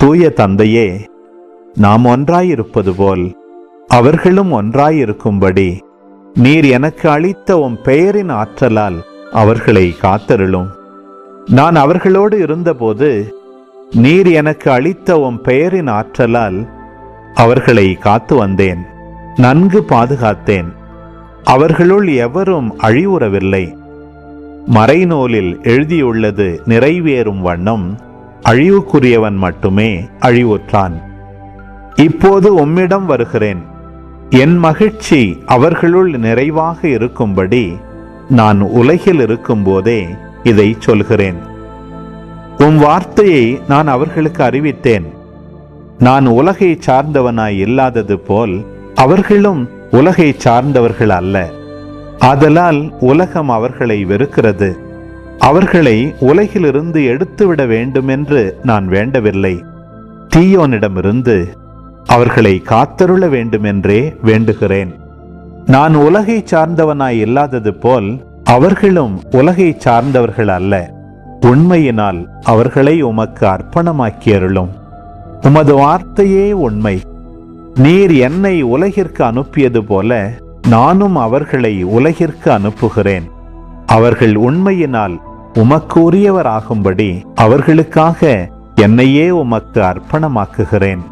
தூய தந்தையே, நாம் ஒன்றாயிருப்பது போல் அவர்களும் ஒன்றாயிருக்கும்படி நீர் எனக்கு அளித்த உம் பெயரின் ஆற்றலால் அவர்களை காத்தருளும். நான் அவர்களோடு இருந்தபோது நீர் எனக்கு அளித்த உம் பெயரின் ஆற்றலால் அவர்களை காத்து வந்தேன், நன்கு பாதுகாத்தேன். அவர்களுள் எவரும் அழிவுறவில்லை. மறைநூலில் எழுதியுள்ளது நிறைவேறும் வண்ணம் அழிவுக்குரியவன் மட்டுமே அழிவுற்றான். இப்போது உம்மிடம் வருகிறேன். என் மகிழ்ச்சி அவர்களுள் நிறைவாக இருக்கும்படி நான் உலகில் இருக்கும்போதே இதை சொல்கிறேன். உம் வார்த்தையை நான் அவர்களுக்கு அறிவித்தேன். நான் உலகை சார்ந்தவனாய் இல்லாதது போல் அவர்களும் உலகை சார்ந்தவர்கள் அல்ல. ஆதலால் உலகம் அவர்களை வெறுக்கிறது. அவர்களை உலகிலிருந்து எடுத்துவிட வேண்டுமென்று நான் வேண்டவில்லை. தீயோனிடமிருந்து அவர்களை காத்தருள வேண்டுமென்றே வேண்டுகிறேன். நான் உலகை சார்ந்தவனாய் இல்லாதது போல் அவர்களும் உலகை சார்ந்தவர்கள் அல்ல. உண்மையினால் அவர்களை உமக்கு அர்ப்பணமாக்கியருளும். உமது வார்த்தையே உண்மை. நீர் என்னை உலகிற்கு அனுப்பியது போல நானும் அவர்களை உலகிற்கு அனுப்புகிறேன். அவர்கள் உண்மையினால் உமக்கு உரியவராகும்படி அவர்களுக்காக என்னையே உமக்கு அர்ப்பணமாக்குகிறேன்.